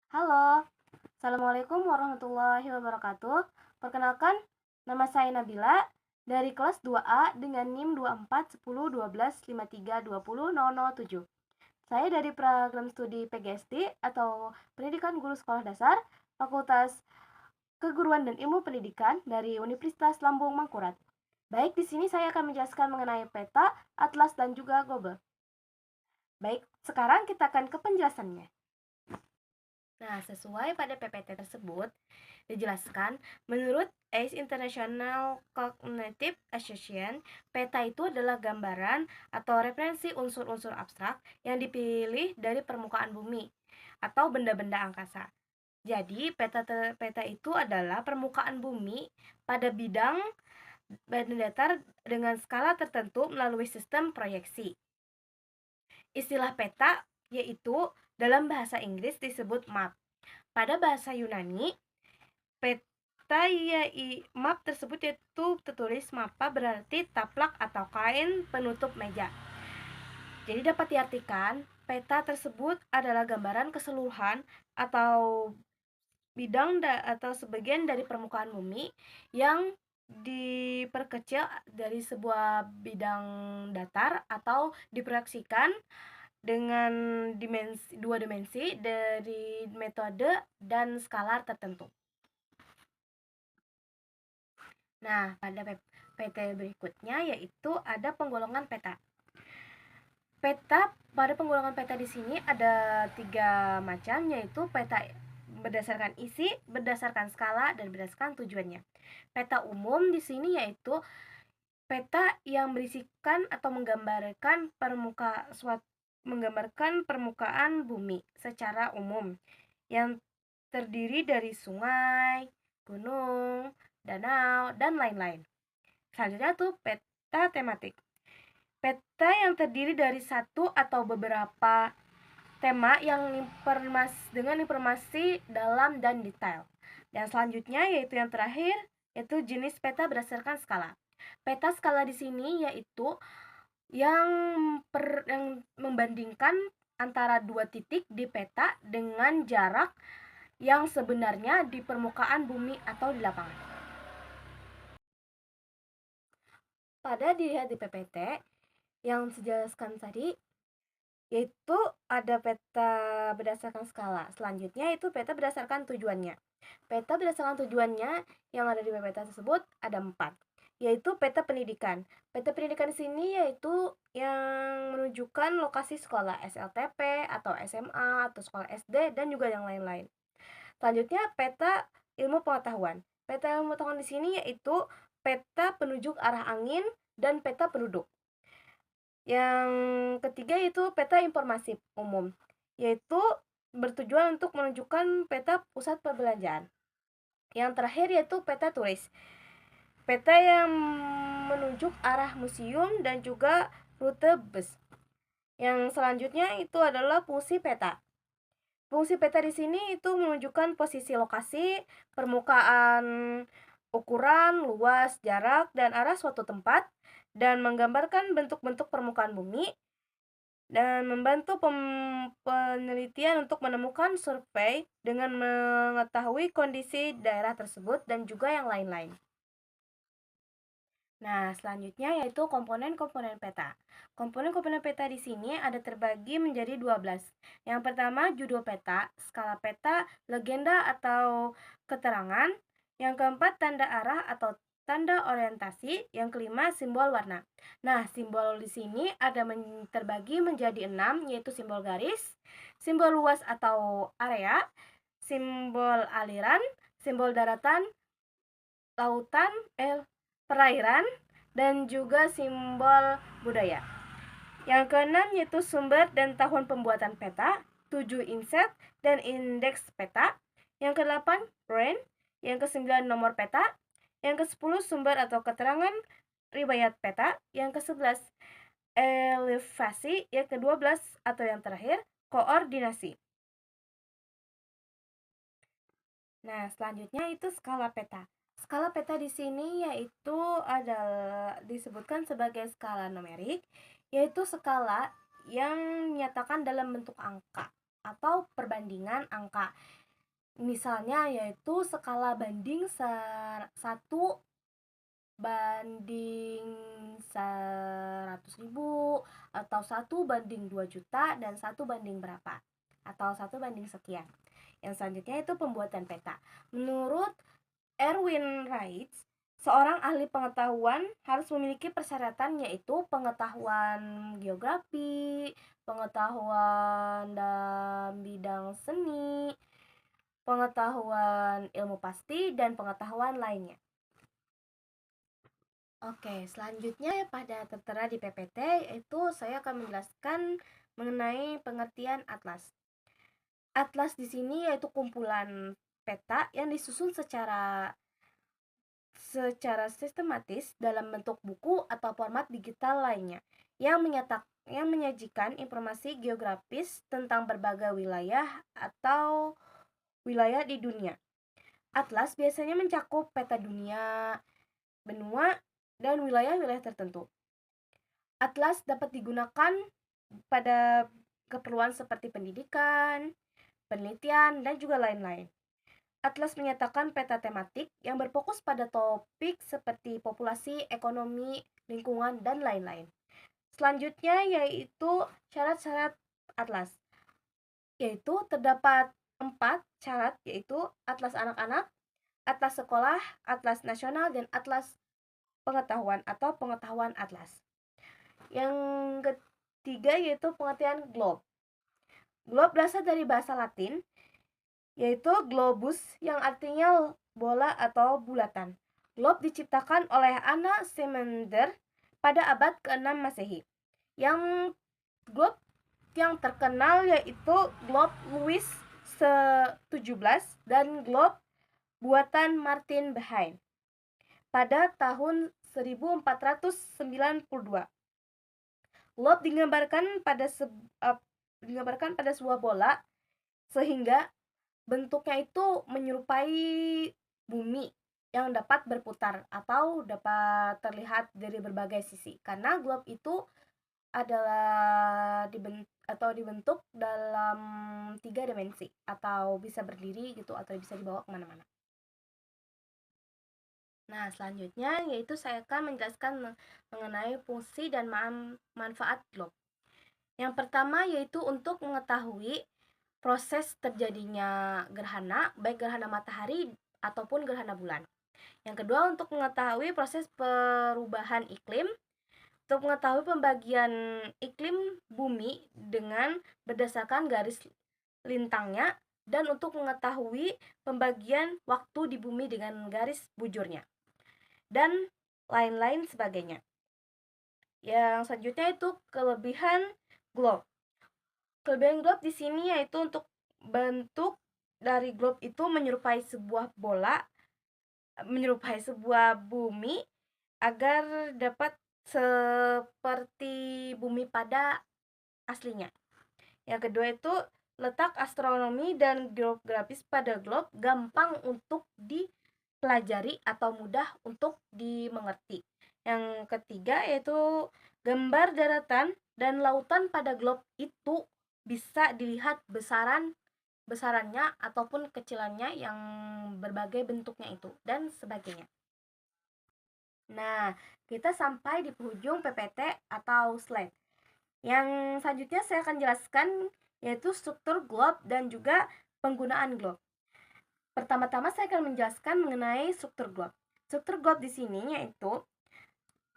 Halo, Assalamualaikum warahmatullahi wabarakatuh. Perkenalkan, nama saya Nabila dari kelas 2A dengan NIM 24101253200007. Saya dari program studi PGSD atau Pendidikan Guru Sekolah Dasar, Fakultas Keguruan dan Ilmu Pendidikan dari Universitas Lambung Mangkurat. Baik, di sini saya akan menjelaskan mengenai peta, atlas, dan juga global. Baik, sekarang kita akan ke penjelasannya. Nah, sesuai pada PPT tersebut, dijelaskan, menurut ACE International Cognitive Association, peta itu adalah gambaran atau referensi unsur-unsur abstrak yang dipilih dari permukaan bumi atau benda-benda angkasa. Jadi, peta itu adalah permukaan bumi pada bidang badan datar dengan skala tertentu melalui sistem proyeksi. Istilah peta yaitu dalam bahasa Inggris disebut map. Pada bahasa Yunani, peta map tersebut yaitu tertulis mapa berarti taplak atau kain penutup meja. Jadi dapat diartikan peta tersebut adalah gambaran keseluruhan atau bidang atau sebagian dari permukaan bumi yang diperkecil dari sebuah bidang datar atau diproyeksikan dengan dua dimensi dari metode dan skala tertentu. Nah, pada PT berikutnya yaitu ada penggolongan peta. Pada penggolongan peta di sini ada 3 macam, yaitu peta berdasarkan isi, berdasarkan skala, dan berdasarkan tujuannya. Peta umum di sini yaitu peta yang berisikan atau menggambarkan permukaan bumi secara umum yang terdiri dari sungai, gunung, danau, dan lain-lain. Selanjutnya tuh peta tematik. Peta yang terdiri dari satu atau beberapa tema dengan informasi dalam dan detail. Dan selanjutnya yaitu yang terakhir, yaitu jenis peta berdasarkan skala. Peta skala di sini yaitu yang membandingkan antara dua titik di peta dengan jarak yang sebenarnya di permukaan bumi atau di lapangan. Pada dilihat di PPT yang saya jelaskan tadi, yaitu ada peta berdasarkan skala. Selanjutnya itu peta berdasarkan tujuannya. Peta berdasarkan tujuannya yang ada di peta tersebut ada 4, yaitu peta pendidikan. Peta pendidikan di sini yaitu yang menunjukkan lokasi sekolah SLTP atau SMA atau sekolah SD dan juga yang lain-lain. Selanjutnya peta ilmu pengetahuan. Peta ilmu pengetahuan di sini yaitu peta penunjuk arah angin dan peta penduduk. Yang ketiga yaitu peta informasi umum, yaitu bertujuan untuk menunjukkan peta pusat perbelanjaan. Yang terakhir yaitu peta turis, peta yang menunjuk arah museum dan juga rute bus. Yang selanjutnya itu adalah fungsi peta. Fungsi peta di sini itu menunjukkan posisi lokasi, permukaan, ukuran, luas, jarak, dan arah suatu tempat, dan menggambarkan bentuk-bentuk permukaan bumi, dan membantu penelitian untuk menemukan survei dengan mengetahui kondisi daerah tersebut dan juga yang lain-lain. Nah, selanjutnya yaitu komponen-komponen peta. Komponen-komponen peta di sini ada terbagi menjadi 12. Yang pertama, judul peta, skala peta, legenda atau keterangan. Yang keempat, tanda arah atau tanda orientasi. Yang kelima, simbol warna. Nah, simbol di sini ada terbagi menjadi 6, yaitu simbol garis, simbol luas atau area, simbol aliran, simbol daratan, lautan, perairan, dan juga simbol budaya. Yang keenam yaitu sumber dan tahun pembuatan peta, 7 inset dan indeks peta. Yang ke-8 range, yang ke-9 nomor peta, yang ke-10 sumber atau keterangan riwayat peta, yang ke-11 elevasi, yang ke-12 atau yang terakhir koordinasi. Nah, selanjutnya itu skala peta. Skala peta di sini yaitu adalah disebutkan sebagai skala numerik, yaitu skala yang menyatakan dalam bentuk angka. atau perbandingan angka. Misalnya yaitu skala banding 1 banding 100.000 atau 1 banding 2 juta dan 1 banding berapa atau 1 banding sekian. Yang selanjutnya itu pembuatan peta. Menurut Erwin Wright, seorang ahli pengetahuan harus memiliki persyaratan yaitu pengetahuan geografi, pengetahuan dalam bidang seni, pengetahuan ilmu pasti, dan pengetahuan lainnya. Oke, selanjutnya pada tertera di PPT yaitu saya akan menjelaskan mengenai pengertian atlas. Atlas di sini yaitu kumpulan peta yang disusun secara sistematis dalam bentuk buku atau format digital lainnya yang menyajikan informasi geografis tentang berbagai wilayah atau wilayah di dunia. Atlas biasanya mencakup peta dunia, benua, dan wilayah-wilayah tertentu. Atlas dapat digunakan pada keperluan seperti pendidikan, penelitian, dan juga lain-lain. Atlas menyatakan peta tematik yang berfokus pada topik seperti populasi, ekonomi, lingkungan, dan lain-lain. Selanjutnya yaitu syarat-syarat atlas. Yaitu terdapat 4 syarat, yaitu atlas anak-anak, atlas sekolah, atlas nasional, dan atlas pengetahuan atau pengetahuan atlas. Yang ketiga yaitu pengertian globe. Globe berasal dari bahasa Latin, yaitu globus yang artinya bola atau bulatan. Globe diciptakan oleh Anna Semender pada abad ke-6 Masehi. Yang globe yang terkenal yaitu globe Louis ke-17 dan globe buatan Martin Behaim pada tahun 1492. Globe digambarkan pada sebuah bola sehingga bentuknya itu menyerupai bumi yang dapat berputar atau dapat terlihat dari berbagai sisi. Karena globe itu adalah dibentuk dalam 3 dimensi atau bisa berdiri gitu atau bisa dibawa kemana-mana. Nah, selanjutnya yaitu saya akan menjelaskan mengenai fungsi dan manfaat globe. Yang pertama yaitu untuk mengetahui proses terjadinya gerhana, baik gerhana matahari ataupun gerhana bulan. Yang kedua untuk mengetahui proses perubahan iklim, untuk mengetahui pembagian iklim bumi dengan berdasarkan garis lintangnya, dan untuk mengetahui pembagian waktu di bumi dengan garis bujurnya, dan lain-lain sebagainya. Yang selanjutnya itu kelebihan globe. Kelebihan globe di sini yaitu untuk bentuk dari globe itu menyerupai sebuah bola, menyerupai sebuah bumi agar dapat seperti bumi pada aslinya. Yang kedua itu letak astronomi dan geografis pada globe gampang untuk dipelajari atau mudah untuk dimengerti. Yang ketiga yaitu gambar daratan dan lautan pada globe itu bisa dilihat besarannya ataupun kecilannya yang berbagai bentuknya itu dan sebagainya. Nah, kita sampai di penghujung PPT atau slide. Yang selanjutnya saya akan jelaskan yaitu struktur globe dan juga penggunaan globe. Pertama-tama saya akan menjelaskan mengenai struktur globe. Struktur globe di sini yaitu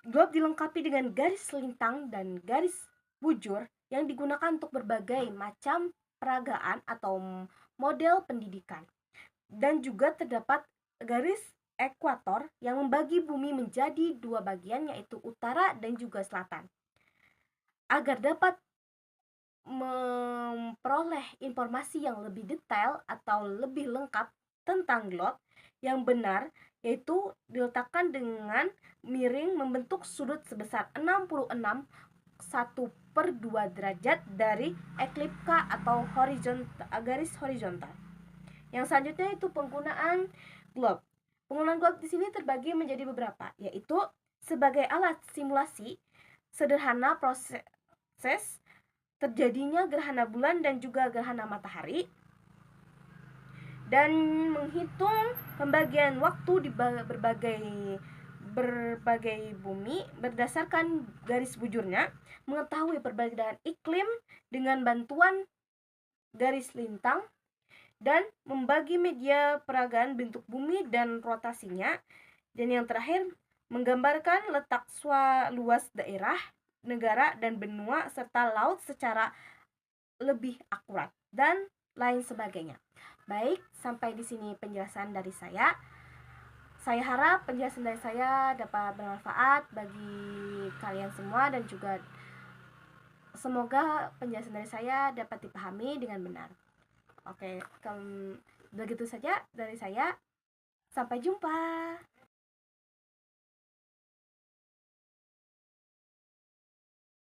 globe dilengkapi dengan garis lintang dan garis bujur yang digunakan untuk berbagai macam peragaan atau model pendidikan. Dan juga terdapat garis ekuator yang membagi bumi menjadi 2 bagian yaitu utara dan juga selatan. Agar dapat memperoleh informasi yang lebih detail atau lebih lengkap tentang globe yang benar, yaitu diletakkan dengan miring membentuk sudut sebesar 66 1/2 derajat dari ekliptika atau garis horizontal. Yang selanjutnya itu penggunaan globe. Penggunaan globe di sini terbagi menjadi beberapa, yaitu sebagai alat simulasi sederhana proses terjadinya gerhana bulan dan juga gerhana matahari, dan menghitung pembagian waktu di berbagai bumi berdasarkan garis bujurnya, mengetahui perbedaan iklim dengan bantuan garis lintang, dan membagi media peragaan bentuk bumi dan rotasinya, dan yang terakhir menggambarkan letak luas daerah, negara, dan benua serta laut secara lebih akurat, dan lain sebagainya. Baik, sampai di sini penjelasan dari saya. Saya harap penjelasan dari saya dapat bermanfaat bagi kalian semua, dan juga semoga penjelasan dari saya dapat dipahami dengan benar. Oke, begitu saja dari saya. Sampai jumpa.